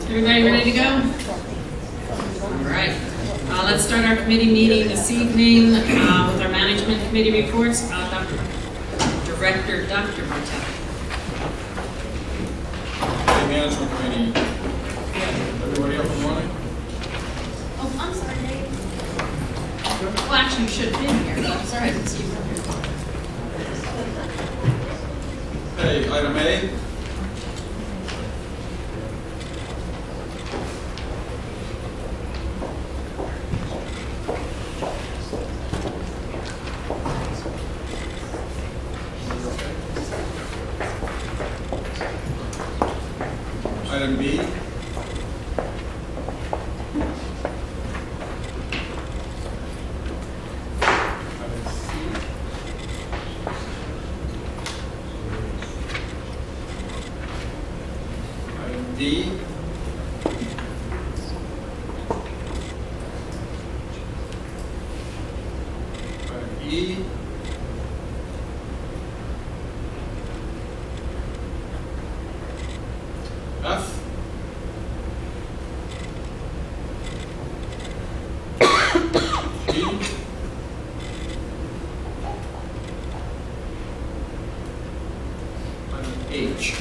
Everybody ready to go? All right. Let's start our committee meeting this evening with our management committee reports. Director Dr. Martel. Hey, management committee. Everybody up and running? Oh, I'm sorry, Dave. Well, actually, you should have been here, but I'm sorry I didn't see you. Hey, item A. Item B. Item C. Item D. Item E. F. G. Item H.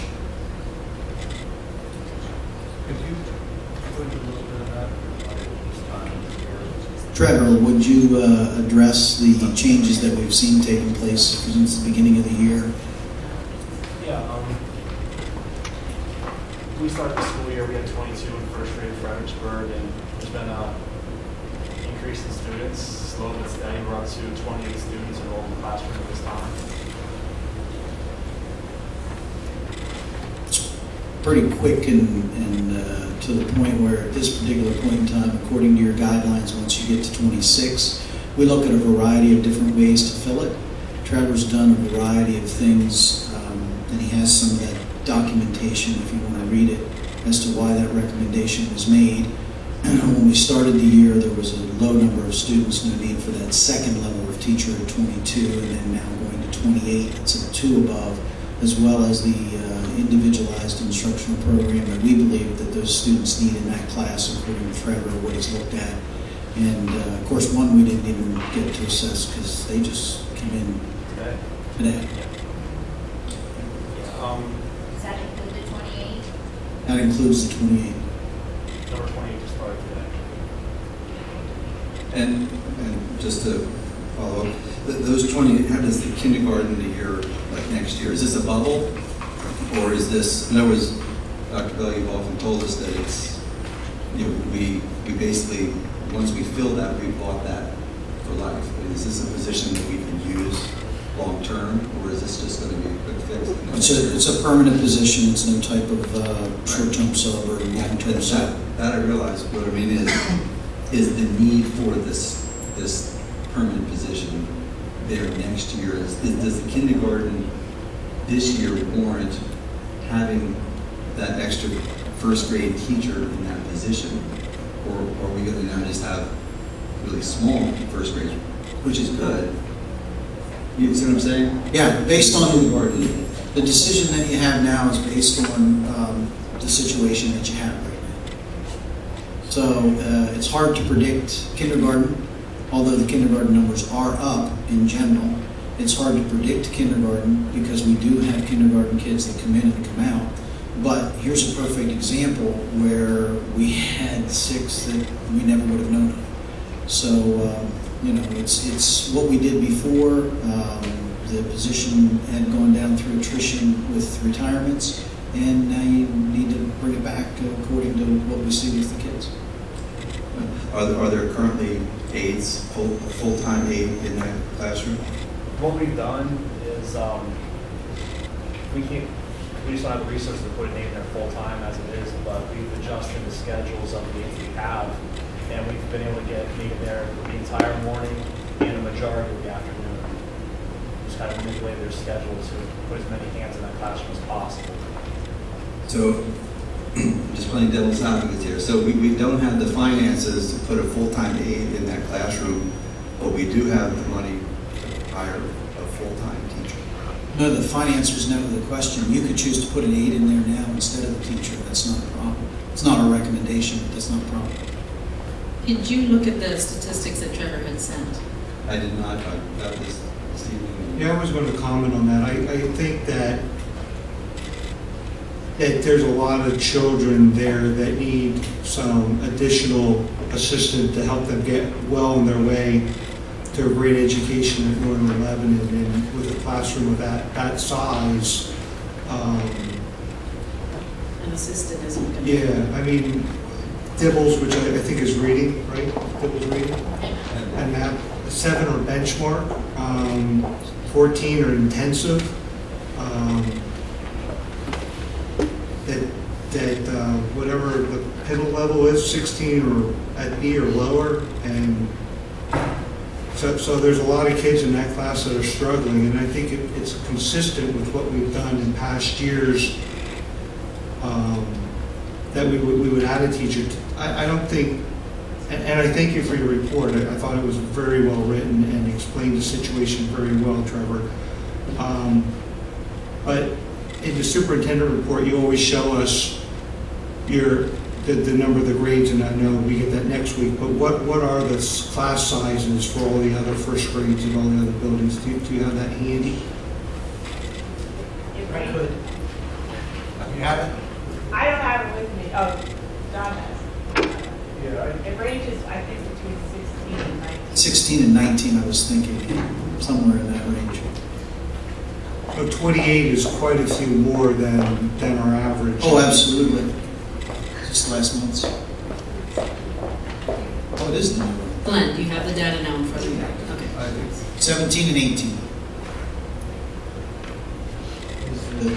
Trevor, would you address the changes that we've seen taking place since the beginning of the year? Yeah, we started the school year, we had 22 in first grade in Fredericksburg, and there's been an increase in students, slow but steady. We're up to 28 students enrolled in the classroom at this time. It's pretty quick and to the point where at this particular point in time, according to your guidelines, once you get to 26, we look at a variety of different ways to fill it. Trevor's done a variety of things, and he has some of that documentation if you want to read it as to why that recommendation was made. When we started the year, there was a low number of students, no need for that second level of teacher at 22, and then now going to 28, it's at 2 above, as well as the individualized instructional program that we believe that those students need in that class, according to Trevor, what he's looked at. And of course, one we didn't even get to assess because they just came in today. Does that include the 28? That includes the 28. Number 28 just started today. And just to follow up, those 20, how does the kindergarten year, like next year, is this a bubble? Or is this, in other words, Dr. Bell, you've often told us that it's, you know, we basically, once we fill that, we bought that for life. Is this a position that we can use long term, or is this just going to be a quick fix? It's a permanent position. It's no type of short-term sub or long-term sub. That I realize. What I mean is the need for this permanent position there next year? Does the kindergarten this year warrant having that extra first grade teacher in that position, or are we going to now just have really small first grade, which is good? You see what I'm saying? Yeah, based on the decision that you have now is based on the situation that you have right now. So it's hard to predict kindergarten, although the kindergarten numbers are up in general. It's hard to predict kindergarten because we do have kindergarten kids that come in and come out. But here's a perfect example where we had 6 that we never would have known of. So, you know, it's what we did before. The position had gone down through attrition with retirements, and now you need to bring it back according to what we see with the kids. Are there currently aides, full-time aide in that classroom? What we've done is, we just don't have the resources to put a name there full-time as it is, but we've adjusted the schedules of the aides we have, and we've been able to get Megan there the entire morning and a majority of the afternoon. Just kind of manipulate their schedule to put as many hands in that classroom as possible. So, just playing devil's advocate here. So we don't have the finances to put a full-time aide in that classroom, but we do have the money to hire a full-time teacher. No, the finance was never the question. You could choose to put an aide in there now instead of the teacher. That's not a problem. It's not a recommendation, but that's not a problem. Did you look at the statistics that Trevor had sent? I did not, I got this evening. Yeah, I was going to comment on that. I think that there's a lot of children there that need some additional assistance to help them get well on their way to a great education at Northern Lebanon. And with a classroom of that size, An assistant isn't going to. yeah, I mean, Dibbles, which I think is reading, right? Dibbles reading. And that 7 are benchmark, 14 are intensive. That whatever the middle level is, 16 or at B or lower, and so there's a lot of kids in that class that are struggling, and I think it's consistent with what we've done in past years, that we would add a teacher. I don't think, and I thank you for your report. I thought it was very well written and explained the situation very well, Trevor. But in the superintendent report, you always show us the number of the grades, and I know we get that next week, but what are the class sizes for all the other first grades and all the other buildings? Do you have that handy? It ranges. You have it? I don't have it with me. Oh, John has. Yeah, It ranges, I think, between 16 and 19. 16 and 19, I was thinking, somewhere in that range. So 28 is quite a few more than our average. Oh, absolutely. Just last month's. Oh, it is the new one. Glenn, do you have the data now in front of you? Okay. I think 17 and 18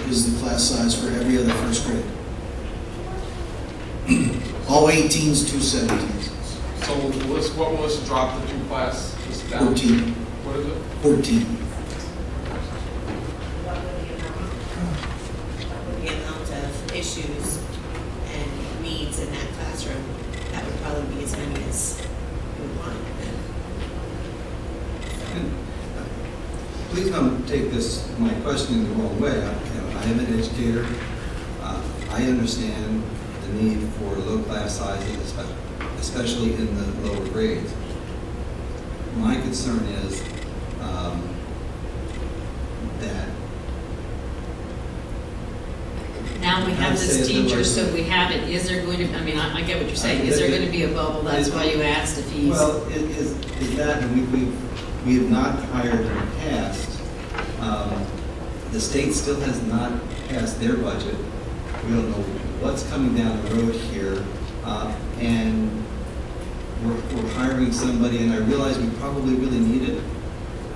is the class size for every other first grade. All 18s, 2 17s. So what will this drop the two class? Just down? 14. What is it? 14. The amount of issues and needs in that classroom, that would probably be as many as we would want. Please don't take my question the wrong way. I am an educator. I understand the need for low class sizes, especially in the lower grades. My concern is that Now we have this teacher, so we have it. Is there going to, I mean, I get what you're saying. Is there going to be a bubble? That's why you asked if he's. Well, is that, and we have not hired in the past. The state still has not passed their budget. We don't know what's coming down the road here, and we're hiring somebody, and I realize we probably really need it.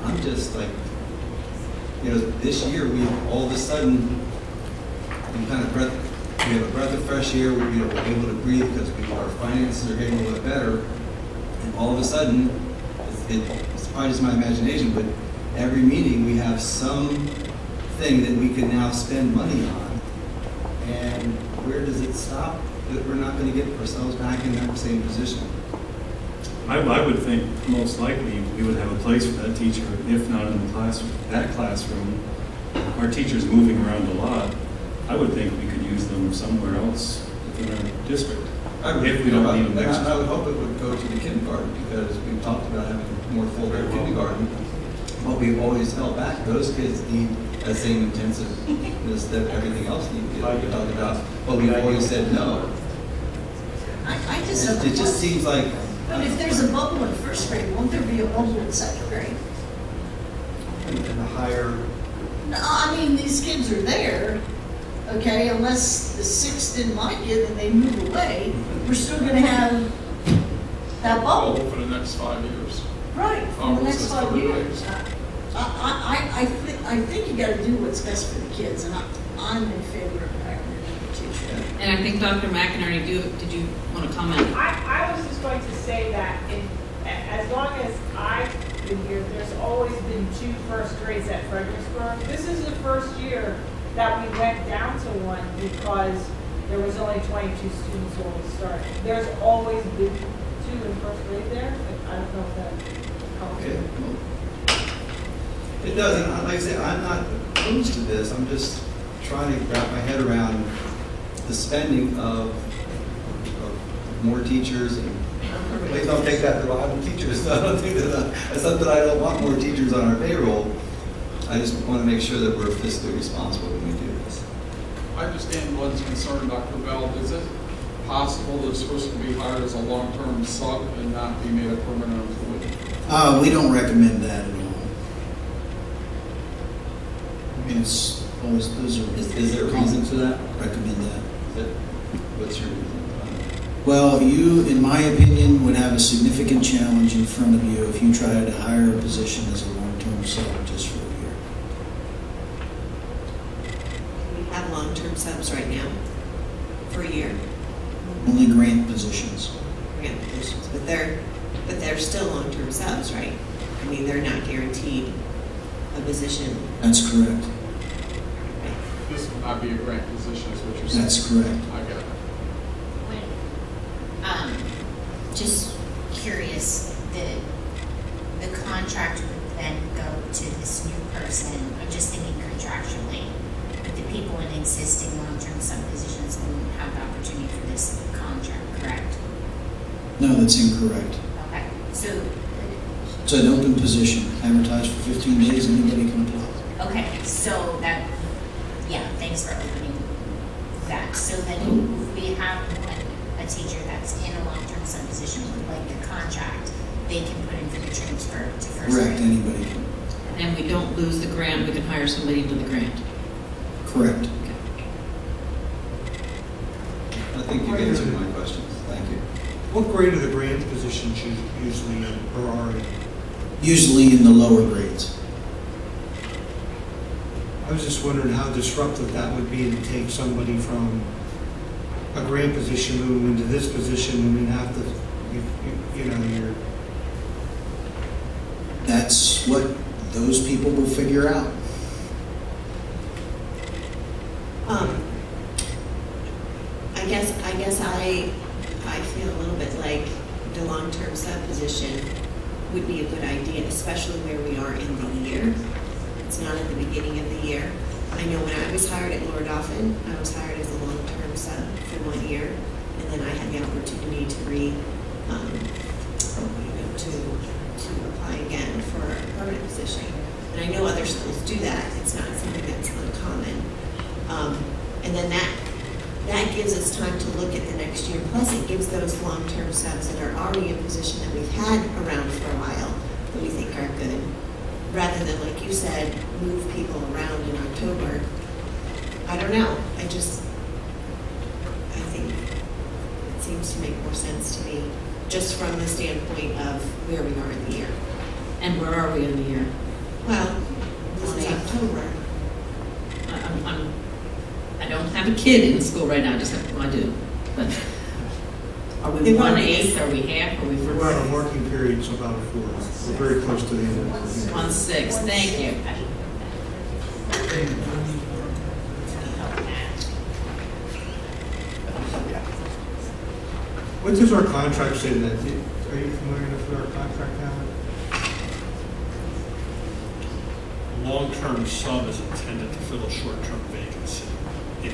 I'm just like, this year we all of a sudden we have a breath of fresh air. We're able to breathe because our finances are getting a little bit better, and all of a sudden, it's probably just my imagination, but every meeting we have some thing that we can now spend money on, and where does it stop? That we're not going to get ourselves back in that same position. I would think most likely we would have a place for that teacher, if not in the classroom. Our teachers moving around a lot. I would think we could use them somewhere else within our district. If we don't need them next. I would hope it would go to the kindergarten, because we've talked about having more full-day kindergarten. But we've always held back. Those kids need that same intensiveness that everything else needs to be talked about. But we've always said no. I just. It just seems like But if there's a bubble in first grade, won't there be a bubble in second grade? And the higher, No, I mean, these kids are there, okay, unless the six didn't like it and they move away, we're still gonna have that All bubble. for the next 5 years. Right, for Oh, the next it's 5 30 years. days. I think you gotta do what's best for the kids, and I'm in favor of hiring a teacher. And I think Dr. McInerney, did you want to comment? I was just going to say that as long as I've been here, there's always been 2 first grades at Fredericksburg. This is the first year that we went down to 1 because there was only 22 students when we started. There's always been 2 in first grade there. I don't know if that helps. Okay. It doesn't, like I say, I'm not opposed to this, I'm just trying to wrap my head around the spending of more teachers, and please don't take that the wrong teachers, I don't think that's not that I don't want more teachers on our payroll, I just want to make sure that we're fiscally responsible when we do this. I understand one's concern, Dr. Bell. Is it possible that this person can be hired as a long-term sub and not be made a permanent employee? We don't recommend that at all. I mean, it's always, those are. Is there a reason for that? Recommend that. What's your reason? Well, you, in my opinion, would have a significant challenge in front of you if you tried to hire a position as a long-term sub just for a year. We have long-term subs right now for a year, Only grant positions. grant positions, but they're still long-term subs, right? I mean, they're not guaranteed a position. That's correct. This would not be a grant position, is what you're saying? That's correct. I get it. Just curious, the contract would then go to this new person, I'm just thinking contractually, but the people in existing long-term sub-positions won't have the opportunity for this contract, correct? No, that's incorrect. Okay, so, It's an open position, advertised for 15 days, anybody can apply. okay, so that, yeah, thanks for opening that. So then we have a teacher that's in a long-term sub position with like the contract, they can put in for the transfer to first Correct, grade. anybody can. And then we don't lose the grant, we can hire somebody into the grant. Correct. I think you've answered my questions, thank you. what grade are the grant positions usually in, or are in? Usually in the lower grades. I was just wondering how disruptive that would be to take somebody from a grant position, move them into this position, and then have to, you're. That's what those people will figure out. I guess I feel a little bit like the long-term sub position would be a good idea, especially where we are in the year. It's not at the beginning of the year. I know when I was hired at Lord Dauphin, I was hired as a long-term sub for 1 year, and then I had the opportunity to to apply again for a permanent position. And I know other schools do that. It's not something that's uncommon. And then that gives us time to look at the next year. Plus, it gives those long-term subs that are already in position that we've had around for a while that we think are good, rather than, like you said, move people around in October. I don't know. I think it seems to make more sense to me, just from the standpoint of where we are in the year. And where are we in the year? Well, this is October. I don't have a kid in school right now, I do. But are we They've 1/8? Are we half? Are we We're on a working period, so about a fourth. We're very close to the end of the year. 1/6? Thank you. What does our contract say that? Are you familiar enough with our contract, Alan? Long-term sub is intended to fill a short-term vacancy. It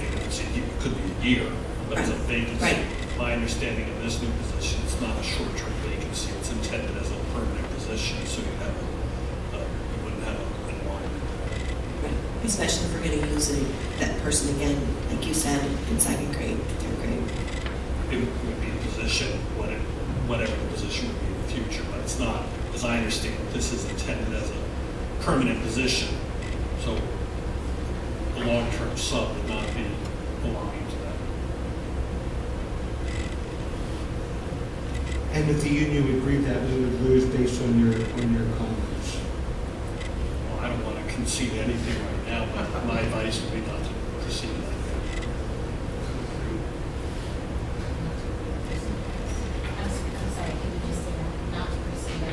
could be a year, but it's a vacancy. Right. My understanding of this new position, it's not a short-term vacancy. It's intended as a permanent position, so you wouldn't have an alignment. Right. Especially if we're going to use that person again, like you said, in second grade, third grade. It would be a position when whatever the position would be in the future, but it's not, as I understand it, this is intended as a permanent position, so a long-term sub would not be aligned to that. And if the union agreed that, we would lose based on your comments. Well, I don't want to concede anything right now, but my advice would be not to proceed like that. I'm sorry, can you just say not to proceed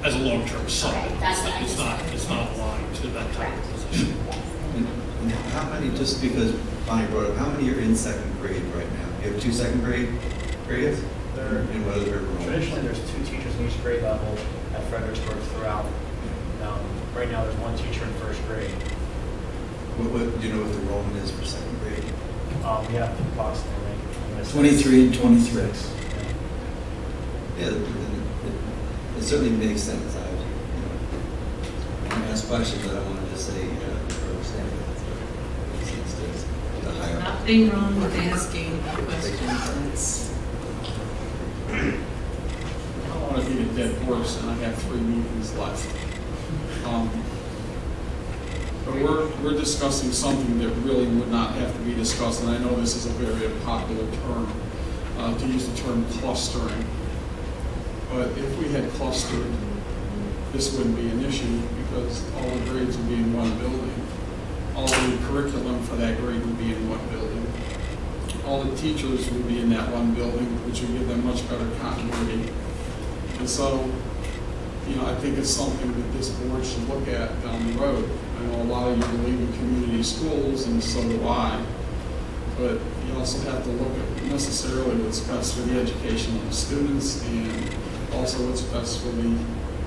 As a long-term sub, Okay, that's what I it's just- not aligned to that type of position. And how many, just because Bonnie brought up, how many are in second grade right now? You have 2 second grade grades? And what other roles? Traditionally, there's 2 teachers in each grade level at Fredericksburg throughout. Right now, there's 1 teacher in first grade. What, do you know what the enrollment is for second grade? We have approximately 23 and 23. Yeah, it certainly makes sense. I ask questions that I want to just say, understand it. It makes sense to hire. Nothing wrong with asking questions. I don't want to beat a dead horse, and I have 3 meetings left. But we're discussing something that really would not have to be discussed, and I know this is a very unpopular term, to use the term clustering. But if we had clustered, this wouldn't be an issue because all the grades would be in one building. All the curriculum for that grade would be in one building. All the teachers would be in that one building, which would give them much better continuity. And so, I think it's something that this board should look at down the road. I know a lot of you believe in community schools, and so do I. But you also have to look at necessarily what's best for the education of the students and also what's best for the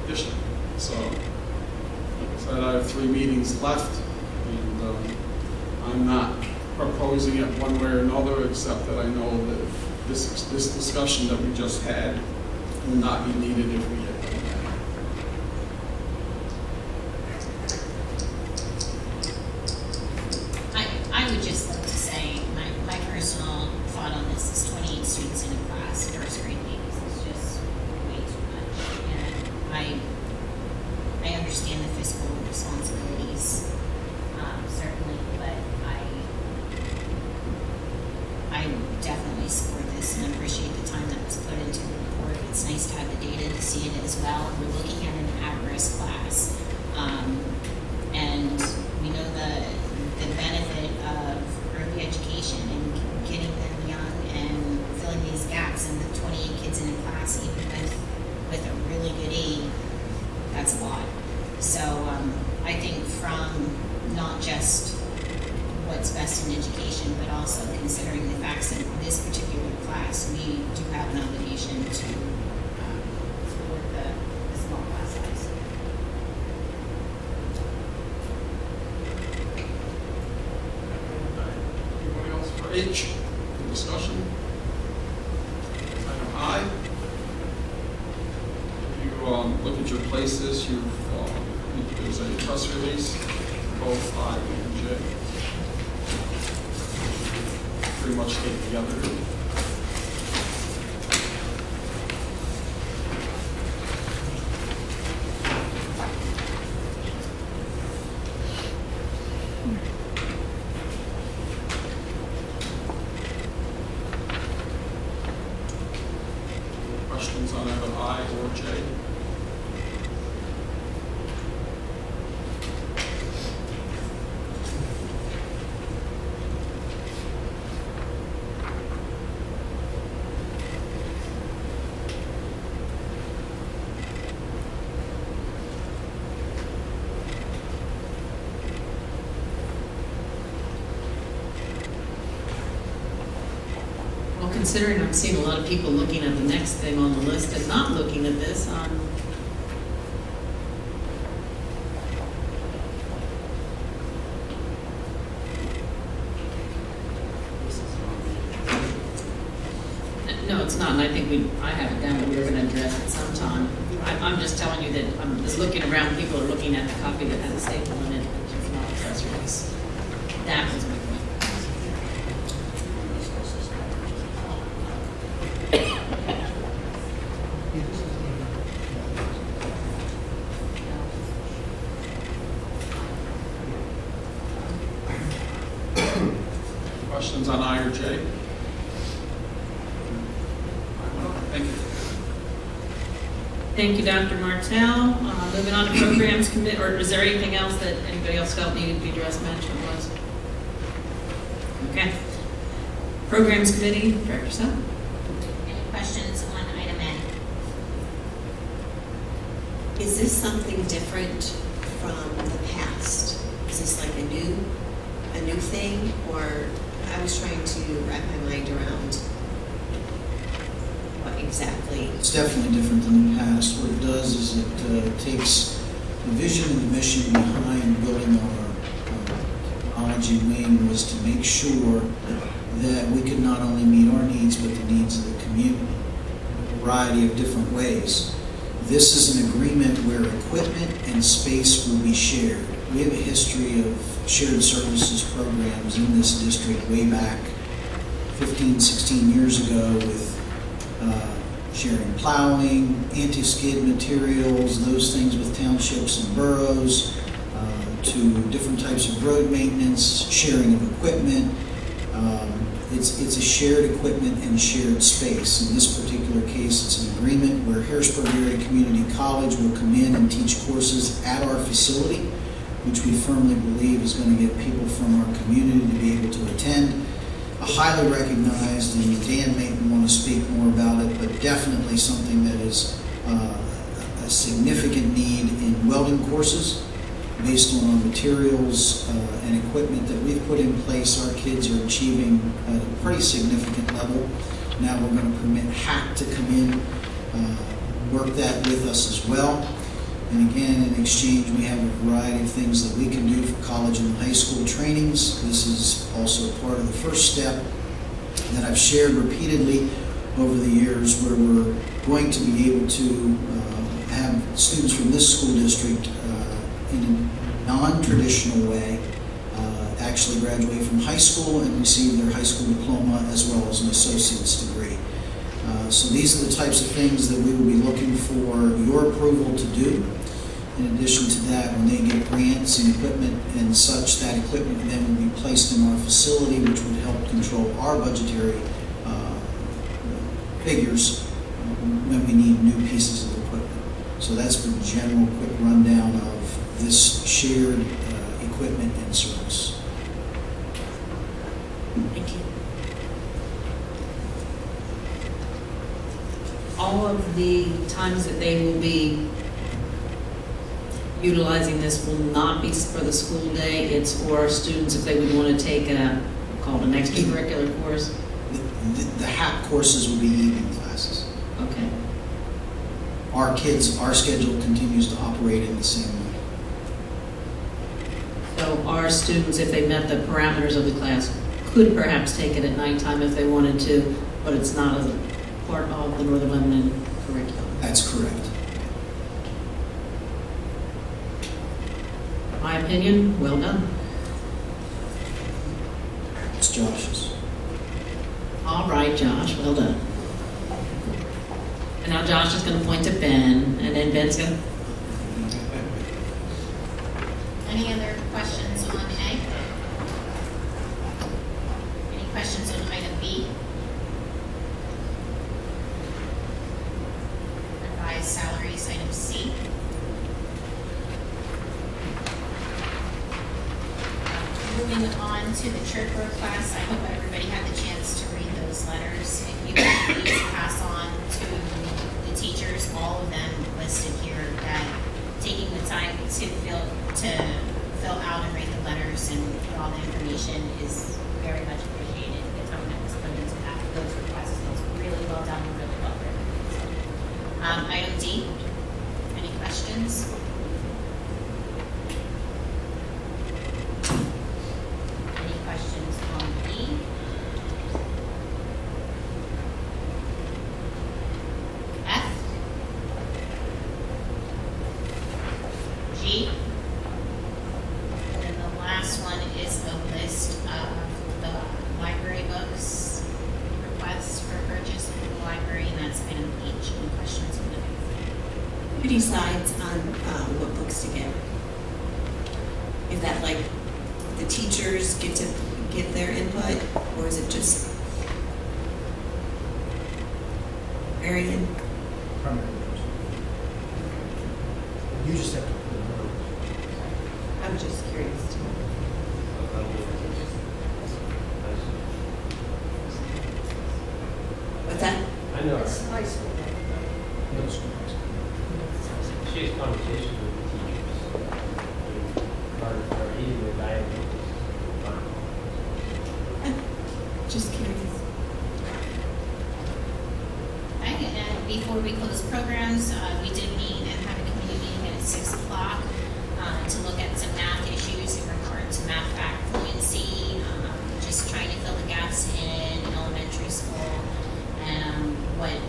district. So, like I said, I have 3 meetings left, and I'm not proposing it one way or another, except that I know that this discussion that we just had would not be needed if we had done that. I would just like to say, my personal thought on this is 28 students in a class, first grade babies, is just way too much. And I understand the fiscal responsibilities, certainly, but I definitely support this and appreciate the time that was put into the report. It's nice to have the data to see it as well. We're looking at an at-risk class. And we know the benefit of early education and getting them young and filling these gaps, and the 28 kids in a class, even with a really good aid, that's a lot. So I think from not just what's best in education, but also considering the facts that this particular class, we do have an obligation to support the small class size. Anybody else for H? Any discussion? Item I. If you look at your places, there's a press release, both I and J. Pretty much take together. Questions on either I or J? Well, considering I'm seeing a lot of people looking at the next thing on the list and not looking at this, no, it's not, and I think I have it down that we were gonna address it sometime. I'm just telling you that I'm just looking around, people are looking at the copy that has a staple in it, which is not a press release. That was my point. questions on I or J? Thank you. Thank you, Dr. Martell. Moving on to programs committee, or is there anything else that anybody else felt needed to be addressed, management-wise? Okay. Programs committee, Director Sell. Any questions on item N? Is this something different from the past? Is this like a new thing? Or I was trying to wrap my mind around what exactly. It's definitely different than the past. What it does is it takes the vision and the mission behind building our technology wing was to make sure that we could not only meet our needs, but the needs of the community in a variety of different ways. This is an agreement where equipment and space will be shared. We have a history of shared services programs in this district way back 15, 16 years ago with sharing plowing, anti-skid materials, those things with townships and boroughs, to different types of road maintenance, sharing of equipment. It's a shared equipment and shared space. In this particular case, it's an agreement where Harrisburg Area Community College will come in and teach courses at our facility, which we firmly believe is going to get people from our community to be able to attend. Highly recognized, and Dan may want to speak more about it, but definitely something that is a significant need in welding courses based on our materials and equipment that we've put in place. Our kids are achieving at a pretty significant level. Now we're going to permit HAC to come in, work that with us as well. And again, in exchange, we have a variety of things that we can do for college and high school trainings. This is also part of the first step that I've shared repeatedly over the years, where we're going to be able to have students from this school district in a non-traditional way actually graduate from high school and receive their high school diploma as well as an associate's degree. So these are the types of things that we will be looking for your approval to do. In addition to that, when they get grants and equipment and such, that equipment then will be placed in our facility, which would help control our budgetary figures when we need new pieces of equipment. So that's the general quick rundown of this shared equipment and service. Thank you. All of the times that they will be utilizing this will not be for the school day. It's for our students if they would want to take called an extracurricular course. The HAP courses will be evening classes. Okay. Our schedule continues to operate in the same way. So our students, if they met the parameters of the class, could perhaps take it at nighttime if they wanted to, but it's not as a part of the Northern Lebanon curriculum. That's correct. My opinion, well done. It's Josh's. All right, Josh, well done. And now Josh is going to point to Ben, and then Ben's going to... Any other questions on A? Any questions on item B? Revised salaries, item C. Moving on to the church growth class, I hope everybody had the chance to read those letters. If you could please pass on to the teachers, all of them listed here, that taking the time to fill out and read the letters and put all the information is very much appreciated. The time that was put into that, those requests, was really well done and really well written. Item D, any questions? Any questions on E? F? G? And the last one is a list of the library books requests for purchase in the library, and that's item H. Any questions on that? Who decides on what books to get? Is that like the teachers get to give their input, or is it just Marion? Primary person. You just have to put a note. I'm just curious too. What's that? I know her. It's high school. Middle school. She has conversations with the teachers. Or even the diagnosis. Just curious. Okay, and before we close programs, we did meet and have a community meeting at 6 o'clock to look at some math issues in regard to math fact fluency, just trying to fill the gaps in elementary school, and what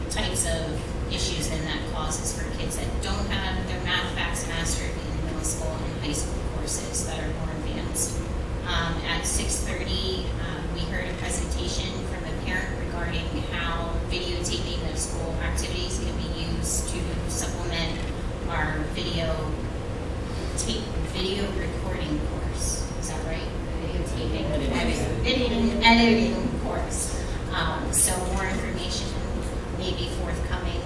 types of issues then that causes for kids that don't have their math facts mastered in middle school and high school courses that are more advanced. At 6:30, we heard a presentation from a parent regarding how videotaping of school activities can be used to supplement our video recording course. Is that right? Videotaping, editing course. So more information may be forthcoming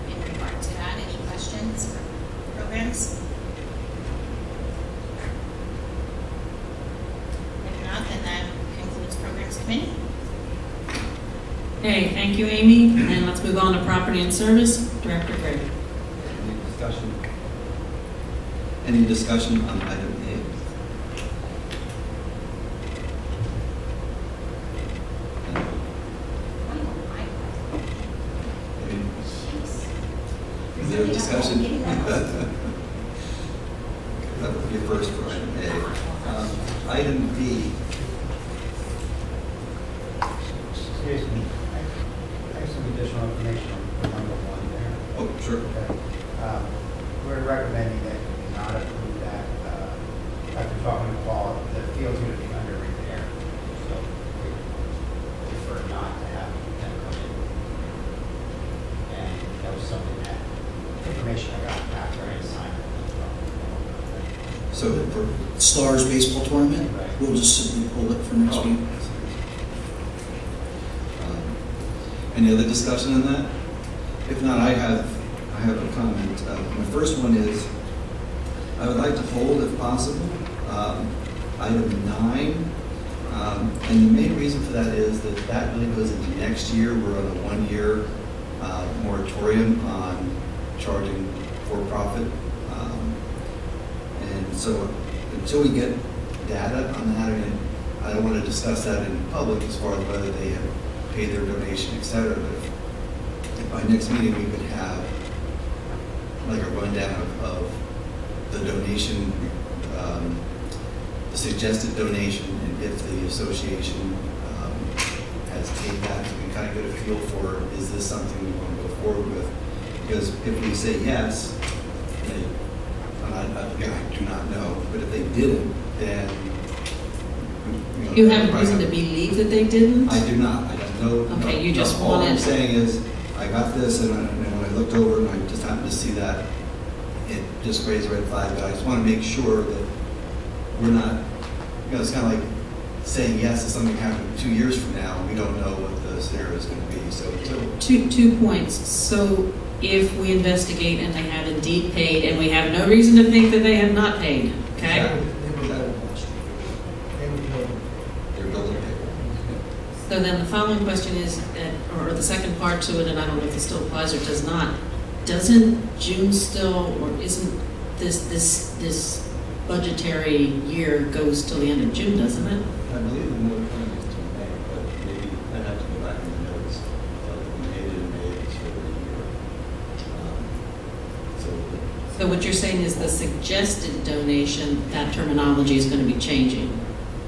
in regard to that. Any questions or programs? If not, then that concludes programs committee. Okay, thank you, Amy. And let's move on to property and service. Director Gray. Any discussion? Any discussion on item A? Is there a discussion? That would be a first for item A. Item B. Excuse me. I have some additional information on number one there. Oh, sure. Okay. We're recommending that you not approve that, after talking to Paul, the field's going to be under repair. So we prefer not to have them come in. And that was something that, information I got after I had signed it. So for Stars baseball tournament, Right. we'll just simply pull it for next week. Any other discussion on that? If not, I have a comment. My first one is, I would like to hold, if possible, item 9. And the main reason for that is that really goes into next year. We're on a 1-year moratorium on charging for profit. And so until we get data on that, I don't want to discuss that in public as far as whether they have paid their donation, et cetera. But if by next meeting we could have like a rundown of the donation, the suggested donation, and if the association has paid that, so we can kind of get a feel for, is this something we want to go forward with? Because if we say yes, and I do not know, but if they didn't, then You have reason to believe that they didn't? I do not. I don't know. Okay, no. you just All I'm wanted- saying is, I got this, and when I looked over, and I just happened to see that, it just raised a red flag. But I just want to make sure that we're not, it's kind of like saying yes to something happening 2 years from now, and we don't know what the scenario is going to be. So Two points. So if we investigate and they have indeed paid, and we have no reason to think that they have not paid, okay? they're building paper. So then the following question is, or the second part to it, and I don't know if it still applies or does not, doesn't June still, or isn't this budgetary year goes till the end of June, doesn't it? I believe the moratorium is to May, but maybe I'd have to go back in the notes. We made it in May, it's for the year. So what you're saying is the suggested donation, that terminology is going to be changing?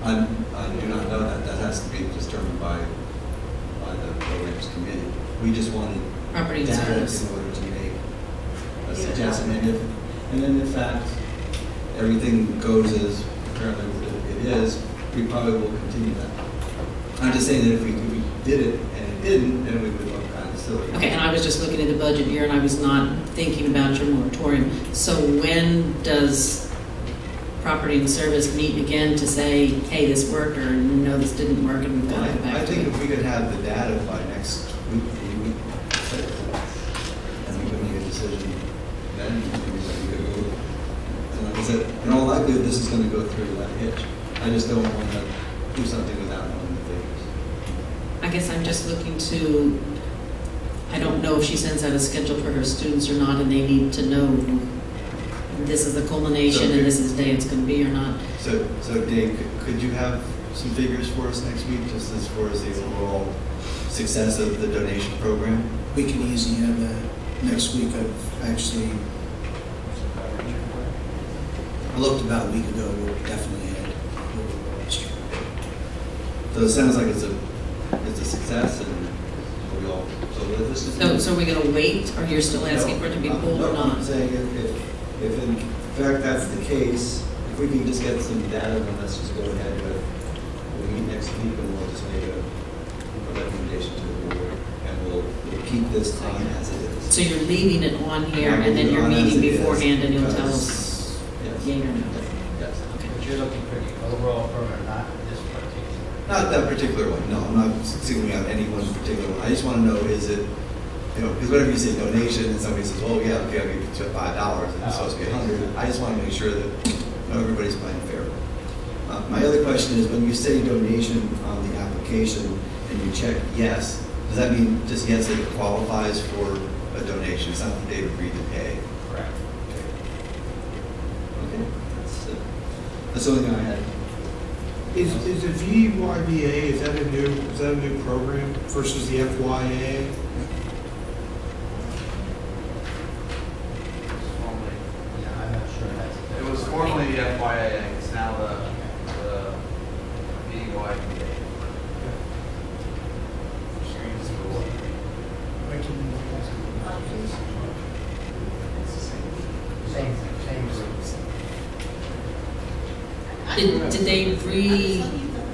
I do not know that. That has to be determined by the programs committee. We just wanted Property and data service. in order to make a suggestion. And then in fact, everything goes as apparently it is, we probably will continue that. I'm just saying that if we did it and it didn't, then we would look kind of silly. Okay, and I was just looking at the budget year, and I was not thinking about your moratorium. So when does property and service meet again to say, hey, this worked, or no, this didn't work, and we've got to go back I to think it? if we could have the data by next week, we and we could make a decision then, we could go. And like I said, in all likelihood, this is going to go through that hitch. I just don't want to do something without knowing the figures. I guess I'm just looking to, I don't know if she sends out a schedule for her students or not, and they need to know this is the culmination and this is the day it's going to be or not. So Dave, could you have some figures for us next week, just as far as the overall success of the donation program? We can easily have that next week. I've actually, I looked about a week ago, we're definitely ahead. So it sounds like it's a success, and we all, so this is. So are we going to wait, or you're still asking for it to be pulled or No, not? I'm saying if in fact that's the case, if we can just get some data, then let's just go ahead with, we'll meet next week and we'll just make a recommendation to the board, and we'll keep this on as it is. So you're leaving it on here, Yeah, and then you're on as meeting it is, beforehand, and you'll tell because- us Yes. yay or no? Yes. But you're looking for the overall program, not this particular. Not that particular one, no, I'm not singling out any one particular one. I just want to know, is it, because whenever you say donation and somebody says, oh yeah, okay, I'll give you $5 and it's supposed to be 100, I just want to make sure that everybody's playing fair. My other question is, when you say donation on the application and you check yes, does that mean just yes that it qualifies for a donation? It's not that they've agreed to pay? Correct. Okay, that's the only thing I had. Is the VYBA, is that a new program versus the FYA? Yeah, I'm not sure that's. It was formerly the FYAA, it's now the VYBA. Same groups.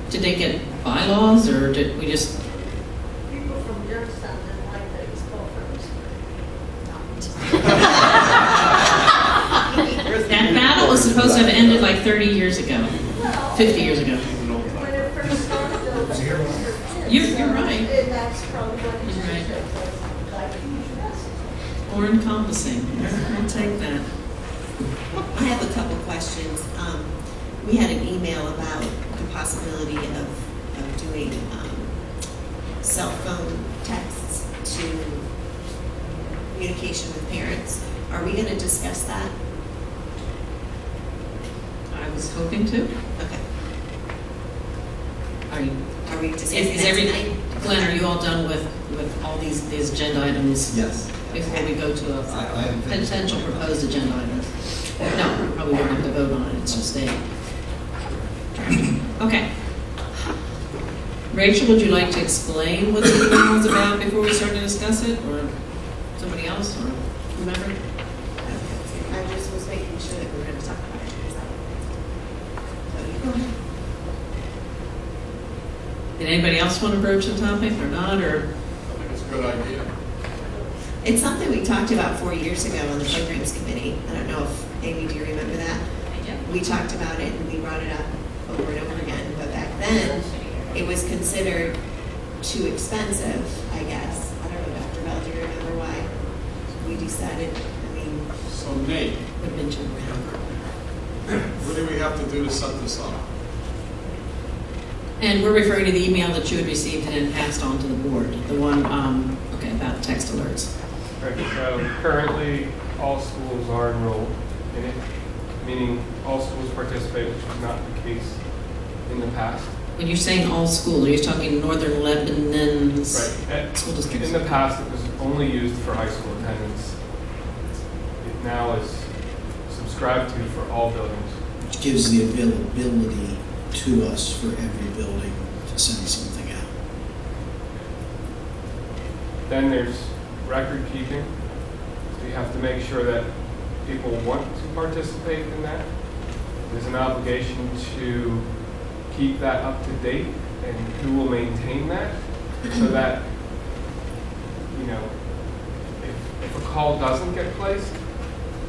Did they get bylaws, or did we just? People from Jonestown didn't like that it was called That battle was supposed to have ended like 30 years ago, 50 years ago. When it first started, there was You're right. And that's probably what it You're right. was, like huge message. Or encompassing. I'll take that. I have a couple questions. We had an email about the possibility of doing cell phone texts to communication with parents. Are we going to discuss that? I was hoping to. Okay. Are we discussing is that every, tonight? Glenn, are you all done with all these agenda items? Yes. Before we go to I a am finished. potential proposed agenda item? No, we probably won't have to vote on it, it's just a. Okay. Rachel, would you like to explain what the email was about before we start to discuss it, or somebody else, or whomever? I just was making sure that we were going to talk about it. So you go ahead. Did anybody else want to broach the topic or not, or? I think it's a good idea. It's something we talked about 4 years ago on the programs committee. I don't know if, Amy, do you remember that? I do. We talked about it and we brought it up over and over again, but back then, it was considered too expensive, I guess. I don't know, Dr. Bell, do you remember why we decided, So Nate, Would mention. what do we have to do to set this up? And we're referring to the email that you had received and then passed on to the board, the one, okay, about text alerts. Right, so currently, all schools are enrolled in it, meaning all schools participate, which was not the case in the past. When you're saying all schools, are you talking Northern Lebanon's Right. school districts? In the past, it was only used for high school attendance. It now is subscribed to for all buildings. Which gives the availability to us for every building to send something out. Then there's record keeping. So you have to make sure that people want to participate in that. There's an obligation to keep that up to date, and who will maintain that, so that, you know, if a call doesn't get placed,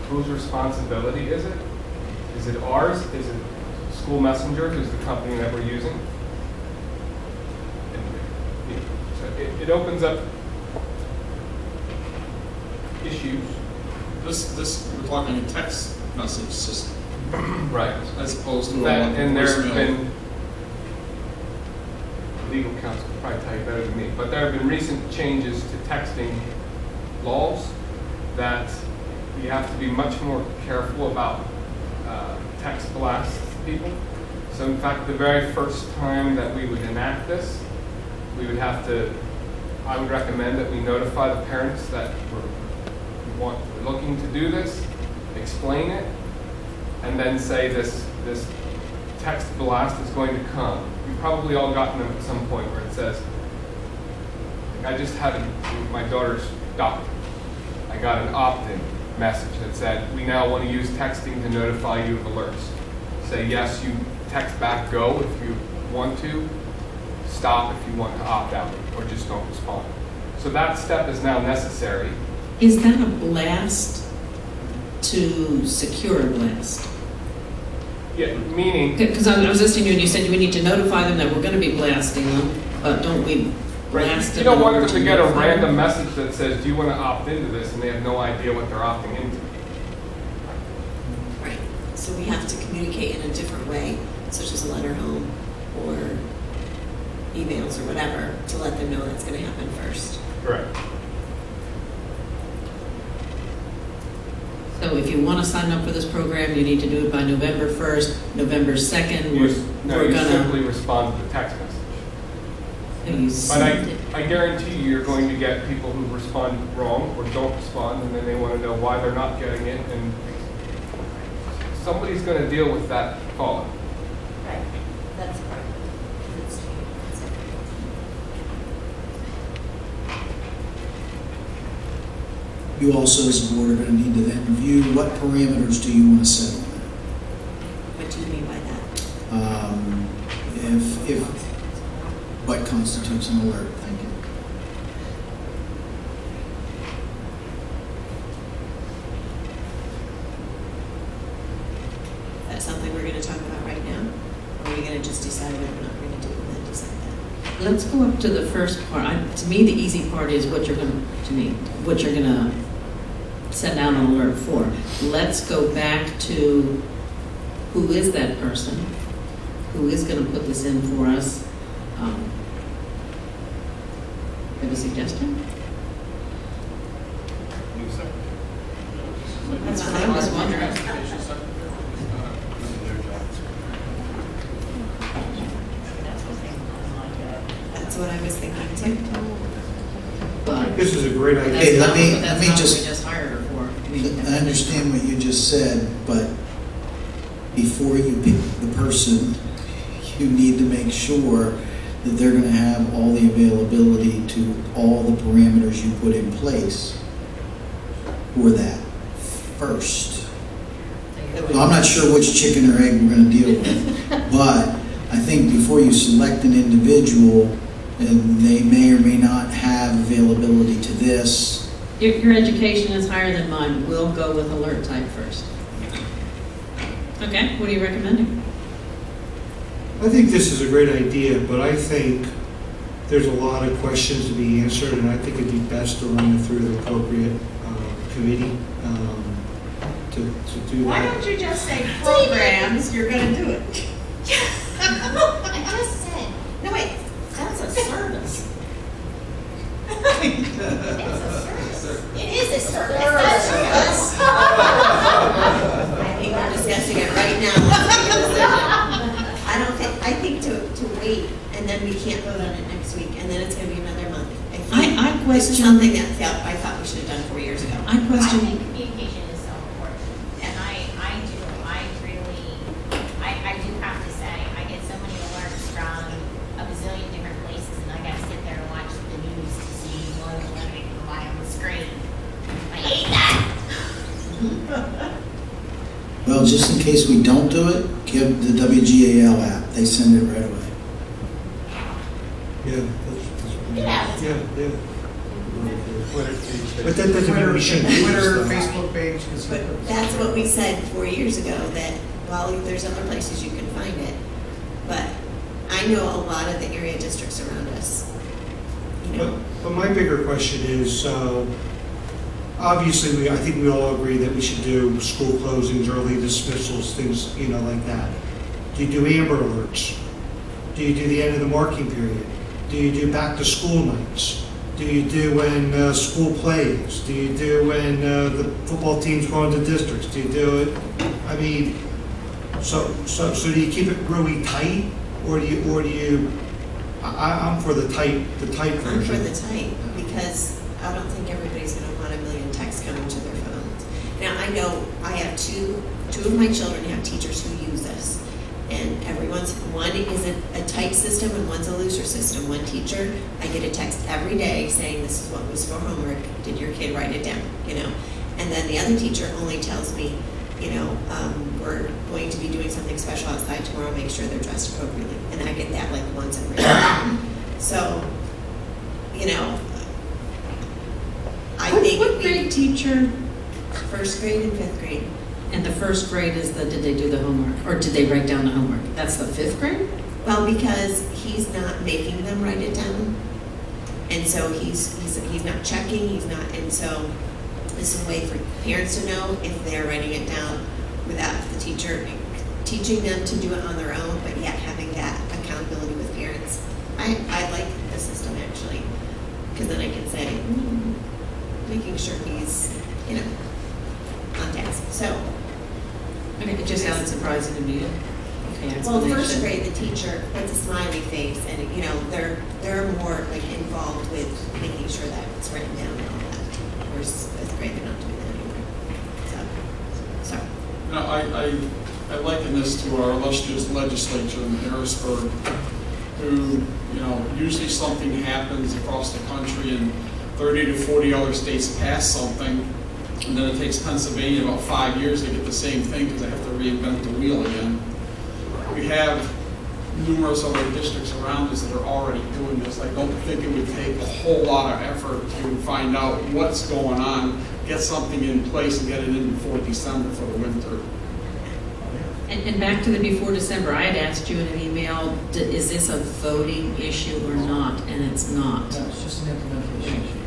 whose responsibility is it? Is it ours? Is it School Messenger, who's the company that we're using? So it opens up issues. This, we're talking a text message system. Right. As opposed to That, and there have voicemail. been, legal counsel could probably tell you better than me, but there have been recent changes to texting laws that you have to be much more careful about text blasts to people. So in fact, the very first time that we would enact this, we would have to, I would recommend that we notify the parents that we're looking to do this, explain it, and then say this text blast is going to come. You've probably all gotten them at some point where it says, I just had my daughter's doctor. I got an opt-in message that said, we now want to use texting to notify you of alerts. Say yes, you text back go if you want to, stop if you want to opt out, or just don't respond. So that step is now necessary. Is that a blast to secure a blast? Yeah, meaning, Because I was listening to you and you said we need to notify them that we're going to be blasting them, but don't we blast them? you don't in want order them to get a notify them? random message that says, do you want to opt into this? And they have no idea what they're opting into. Right, so we have to communicate in a different way, such as a letter home or emails or whatever, to let them know that's gonna happen first. Correct. So if you want to sign up for this program, you need to do it by November 1st, November 2nd. You We're simply gonna. respond to the text message. You But send it. I guarantee you're going to get people who respond wrong or don't respond, and then they want to know why they're not getting it, and somebody's going to deal with that fallout. Right, that's correct. You also, as a board, are going to need to then review what parameters do you want to set on that. What do you mean by that? If what constitutes an alert? Thank you. That's something we're gonna talk about right now? Or are we gonna just decide what we're not gonna do and then decide that? Let's go up to the first part. To me, the easy part is what you're going to send out an alert for. Let's go back to who is that person? Who is going to put this in for us? Have a suggestion? That's what I was wondering. That's what I was thinking too. But This is a great idea. Hey, let me that's not what we just, just hired her for. I understand what you just said, but before you pick the person, you need to make sure that they're going to have all the availability to all the parameters you put in place for that first. Now, I'm not sure which chicken or egg we're going to deal with, but I think before you select an individual, and they may or may not have availability to this. Your education is higher than mine. We'll go with alert type first. Okay, what are you recommending? I think this is a great idea, but I think there's a lot of questions to be answered, and I think it'd be best to run it through the appropriate committee to do Why that. don't you just say programs, you're gonna do it? I just said, No, wait, that's a service. it's a service. It is a service. I think we're discussing it right now. Let's make a decision. I think to wait, and then we can't vote on it next week, and then it's gonna be another month. I This is question. something that I thought we should have done 4 years ago. I I question. think communication is so important, and I do have to say, I get so many alerts from a bazillion different places, and I gotta sit there and watch the news to see what alert I can buy on the screen. I hate that. Well, just in case we don't do it, give the WGAL app. They send it right away. Yeah. Yeah. Yeah. Twitter feed. But that doesn't mean we shouldn't do this Twitter, stuff. Facebook page. But that's what we said 4 years ago, that well, there's other places you can find it. But I know a lot of the area districts around us, you know. But my bigger question is, obviously, I think we all agree that we should do school closings, early dismissals, things, you know, like that. Do you do Amber Alerts? Do you do the end of the marking period? Do you do back to school nights? Do you do when school plays? Do you do when the football team's going to districts? Do you do it? I mean, so do you keep it really tight, or do you? I'm for the tight version. I'm for the tight, because I don't think everybody's going to want a million texts coming to their phones. Now, I know I have two of my children have teachers who use this. And one is a tight system and one's a looser system. One teacher, I get a text every day saying this is what was for homework. Did your kid write it down? You know, and then the other teacher only tells me, you know, we're going to be doing something special outside tomorrow. Make sure they're dressed appropriately. And I get that like once every day. So, you know, I think What grade teacher? first grade and fifth grade. And the first grade is did they do the homework? Or did they write down the homework? That's the fifth grade? Well, because he's not making them write it down. And so he's not checking, and so this is a way for parents to know if they're writing it down without the teacher teaching them to do it on their own, but yet having that accountability with parents. I like the system actually, because then I can say, making sure he's, you know, on task. So, Okay, it just sounded surprising to me. Okay, well, explanation. first grade, the teacher puts a smiley face, and you know they're more like involved with making sure that it's written down and all that. Whereas fifth grade, they're not doing that anymore. So. You know, I liken this to our illustrious legislature in Harrisburg, who, you know, usually something happens across the country and 30 to 40 other states pass something, and then it takes Pennsylvania about 5 years to get the same thing because they have to reinvent the wheel again. We have numerous other districts around us that are already doing this. I don't think it would take a whole lot of effort to find out what's going on, get something in place, and get it in before December for the winter. And back to the before December, I had asked you in an email, is this a voting issue or not? And it's not. No, it's just an implementation issue.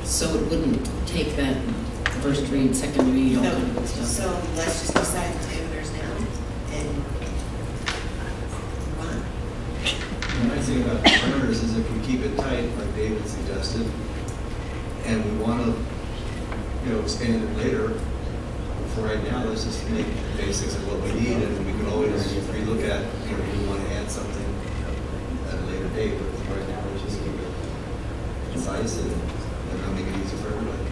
So So it wouldn't take that first read, second read, all that good stuff. So let's just decide to do theirs now and move on. The nice thing about the parameters is if we keep it tight, like David suggested, and we want to, you know, expand it later, for right now, let's just make the basics of what we need, and we can always relook at, you know, if we want to add something at a later date, but for right now, let's just keep it concise and I'll make it easy for everybody.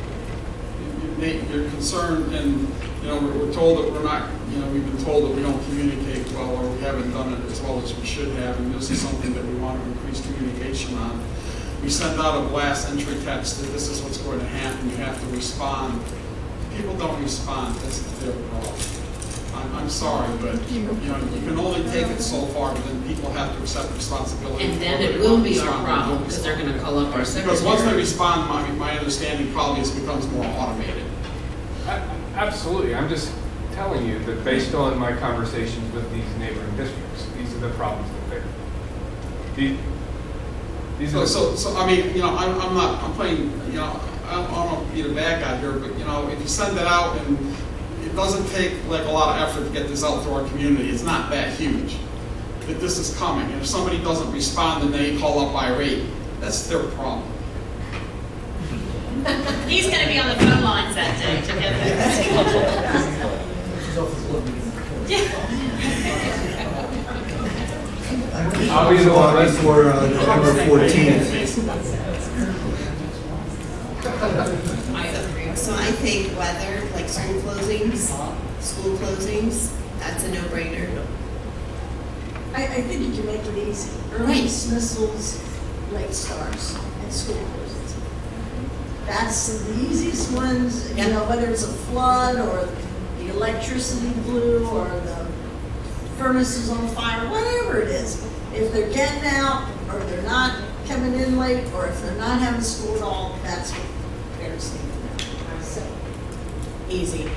Nate, your concern, and you know, we're told that we're not, you know, we've been told that we don't communicate well, or we haven't done it as well as we should have, and this is something that we want to increase communication on. We send out a blast entry text that this is what's going to happen, you have to respond. People don't respond, that's their problem. I'm sorry, but you know, you can only take it so far, but then people have to accept responsibility. And then it will be our problem, because they're going to call up our secretary. Because once they respond, my understanding probably is it becomes more automated. Absolutely. I'm just telling you that based on my conversations with these neighboring districts, these are the problems that these are. So I mean, you know, I'm playing, you know, I don't want to be the bad guy here, but you know, if you send it out and it doesn't take like a lot of effort to get this out to our community, it's not that huge. That this is coming, and if somebody doesn't respond and they call up irate, that's their problem. He's going to be on the phone lines that day to get I'll be the one for November 14th. So I think whether, like school closings, that's a no-brainer. I think you can make it easy. Early dismissals, late starts, and school closings. That's the easiest ones, you know, whether it's a flood or the electricity blew or the furnace is on fire, whatever it is. If they're getting out or they're not coming in late or if they're not having school at all, that's what parents need to know. So, Easy.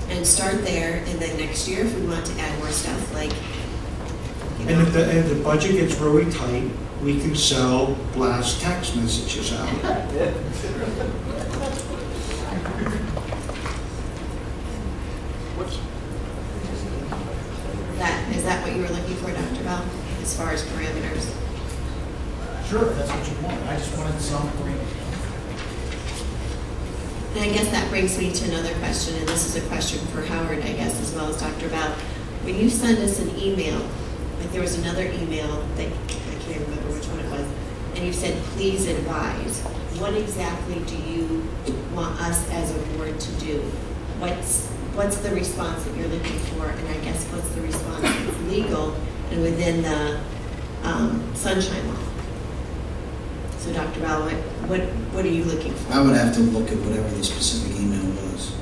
and start there, and then next year, if we want to add more stuff, like, you And know. if the budget gets really tight, we can sell blast text messages out. Is that what you were looking for, Dr. Bell, as far as parameters? Sure, if that's what you want. I just wanted some And I guess that brings me to another question, and this is a question for Howard, I guess, as well as Dr. Bell. When you send us an email, like there was another email that, I can't remember which one it was, and you said, please advise. What exactly do you want us as a board to do? What's the response that you're looking for? And I guess what's the response that's legal and within the sunshine law? So Dr. Bell, what are you looking for? I would have to look at whatever the specific email was.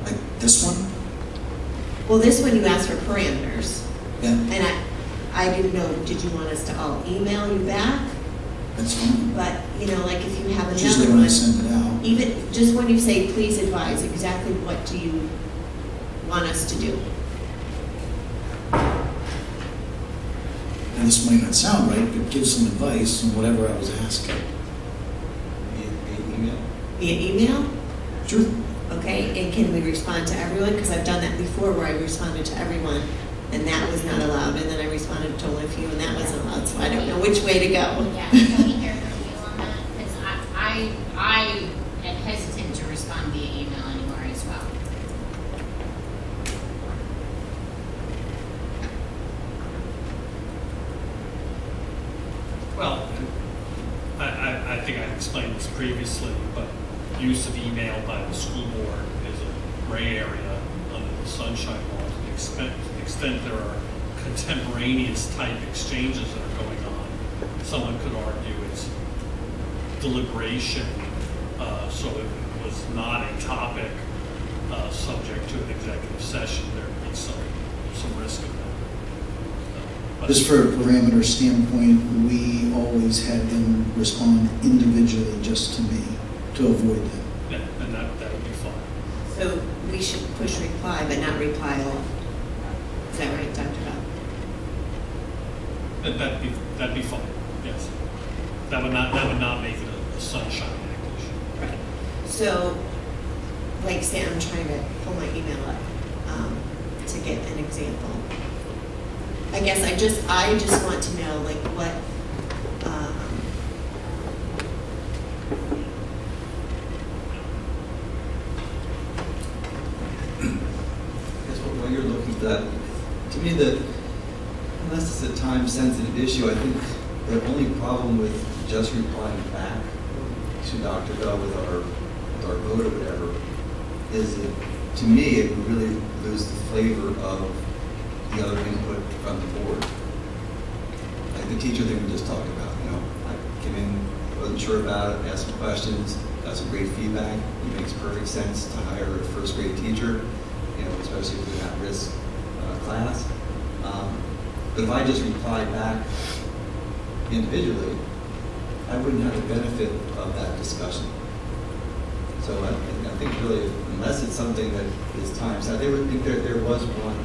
Like this one? Well, this one you asked for parameters. Yeah. And I didn't know, did you want us to all email you back? That's fine. But, you know, like if you have It's another usually one. when I send it out. Even, just when you say, please advise, exactly what do you want us to do? And this might not sound right, but give some advice on whatever I was asking. Via email? Via email? Sure. Okay, and can we respond to everyone? Because I've done that before where I responded to everyone and that was not allowed. And then I responded to only a few and that wasn't allowed. So I don't know which way to go. Yeah, can we hear from you on that? Because I am hesitant to respond via email anymore as well. Well, I think I explained this previously, but use of email by the school board is a gray area under the sunshine law. To the extent there are contemporaneous type exchanges that are going on, someone could argue it's deliberation, so it was not a topic subject to an executive session. There'd be some risk of that. Just for a parameter standpoint, we always had them respond individually just to me to avoid that. Yeah, and that would be fine. So we should push reply, but not reply all. Is that right, Dr. Bell? That'd be fine. Yes, that would not make it a sunshine act issue. Right. So, like, say I'm trying to pull my email up to get an example. I guess I just want to know, like, what. I guess while you're looking for that, to me, unless it's a time-sensitive issue, I think the only problem with just replying back to Dr. Bell with our vote or whatever is that, to me, it would really lose the flavor of the other input from the board. Like the teacher thing we just talked about, I came in, wasn't sure about it, asked some questions, got some great feedback. It makes perfect sense to hire a first grade teacher, especially if they're at risk class. But if I just replied back individually, I wouldn't have the benefit of that discussion. So I think really, unless it's something that is time-sensitive, I think there was one,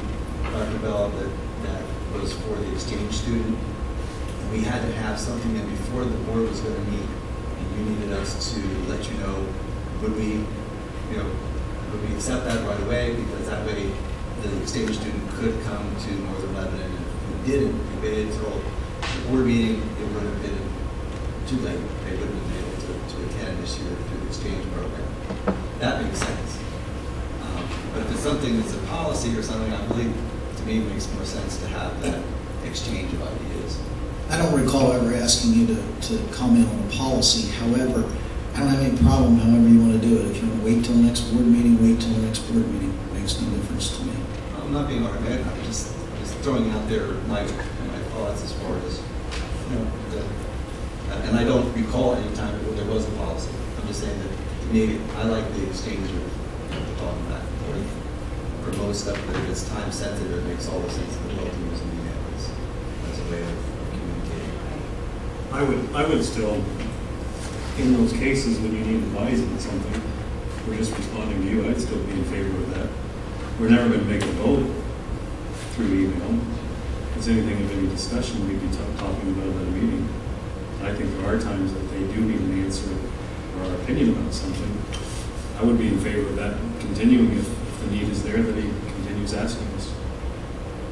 Dr. Bell, that was for the exchange student. And we had to have something that before the board was going to meet, and you needed us to let you know, would we accept that right away? Because that way the exchange student could come to Northern Lebanon. And if we didn't, if we waited until the board meeting, it would have been too late. They wouldn't have been able to attend this year through the exchange program. That makes sense. But if it's something that's a policy or something, I believe, to me, it makes more sense to have that exchange of ideas. I don't recall ever asking you to comment on a policy. However, I don't have any problem however you want to do it. If you want to wait till the next board meeting, wait till the next board meeting. It makes no difference to me. I'm not being argumentative. I'm just throwing out there my thoughts as far as, and I don't recall any time when there was a policy. I'm just saying that, to me, I like the exchange of talking back and forth. For most stuff, but if it's time sensitive, it makes all the sense in the world to use an email as a way of communicating. I would still, in those cases when you need advising on something, we're just responding to you, I'd still be in favor of that. we're never going to make a vote through email. If there's anything of any discussion, we'd be talking about it at a meeting. And I think there are times that they do need an answer or our opinion about something. I would be in favor of that continuing if the need is there, that he continues asking us.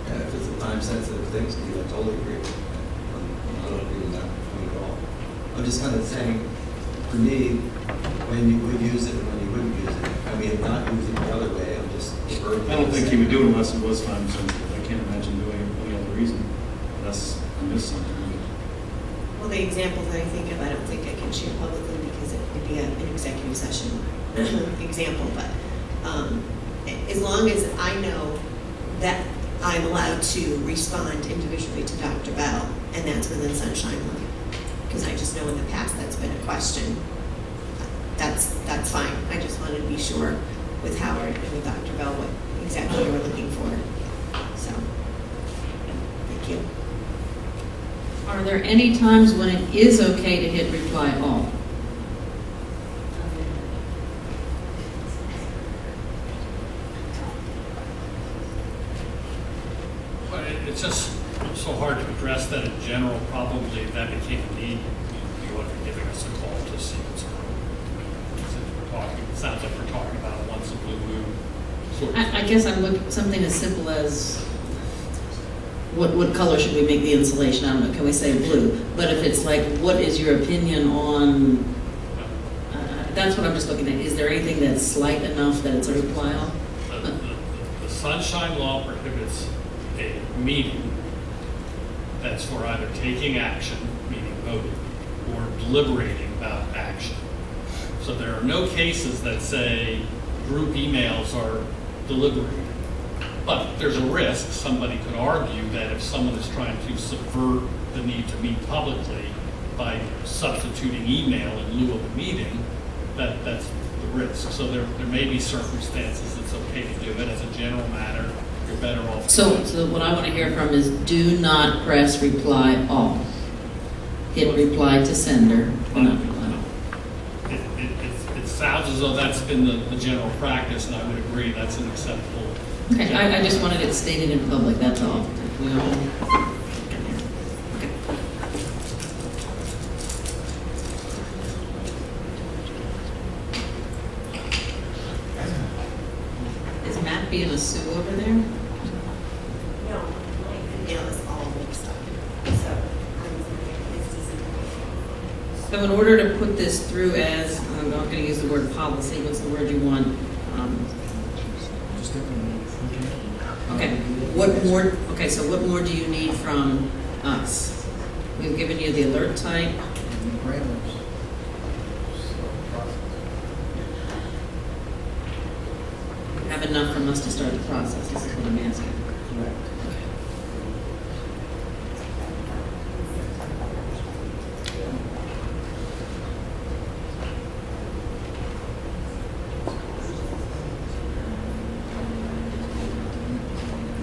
Yeah, if it's a time-sensitive thing, Steve, I totally agree with that. I don't agree with that point at all. I'm just kind of saying, for me, when you would use it and when you wouldn't use it. I mean, not using it the other way, I'm just. I don't think he would do it unless it was time sensitive. I can't imagine doing it for any other reason, unless I missed something. Well, the example that I think of, I don't think I can share publicly because it would be an executive session example, but as long as I know that I'm allowed to respond individually to Dr. Bell, and that's within Sunshine Law, because I just know in the past that's been a question. That's fine. I just wanted to be sure with Howard and with Dr. Bell what exactly you were looking for. So, thank you. Are there any times when it is okay to hit reply all? But it's just so hard to address that in general. Probably if that became a need, you ought to be giving us a call to see what's going on. Since we're talking, it sounds like we're talking about a once a blue moon sort of I guess I'm looking at something as simple as what color should we make the insulation? I don't know, can we say blue? But if it's like, what is your opinion on, that's what I'm just looking at. Is there anything that's slight enough that it's a reply all? The Sunshine Law prohibits a meeting that's for either taking action, meaning voting, or deliberating about action. So there are no cases that say group emails are deliberating. But there's a risk, somebody could argue that if someone is trying to subvert the need to meet publicly by substituting email in lieu of a meeting, that's the risk. So there may be circumstances it's okay to do it. As a general matter, you're better off. So what I want to hear from is do not press reply all. Hit reply to sender, but not reply all. It sounds as though that's been the general practice, and I would agree that's an acceptable. Okay, I just wanted it stated in public, that's all. We all. Is Matt being a Sue over there? No, my email is all mixed up. So, So in order to put this through as, I'm not going to use the word policy, what's the word you want? Okay, so what more do you need from us? We've given you the alert type. Have enough from us to start the process, this is what I'm asking. Correct.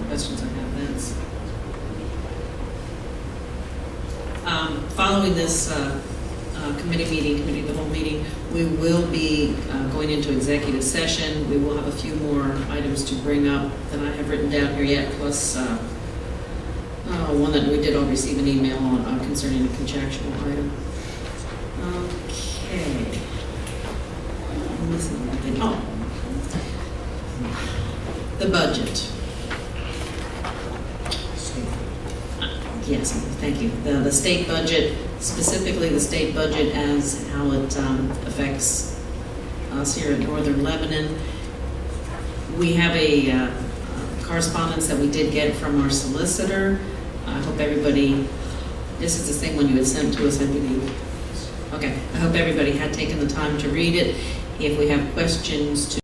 Questions I have, Vince? Following this committee of the whole meeting, we will be going into executive session. We will have a few more items to bring up that I have written down here yet, plus one that we did all receive an email on concerning a contractual item. Okay. I'm missing one thing. Oh, the budget. Yes, thank you. The state budget, specifically the state budget as how it affects us here in northern Lebanon. We have a correspondence that we did get from our solicitor. I hope everybody, this is the same one you had sent to us, I believe. Okay, I hope everybody had taken the time to read it. If we have questions to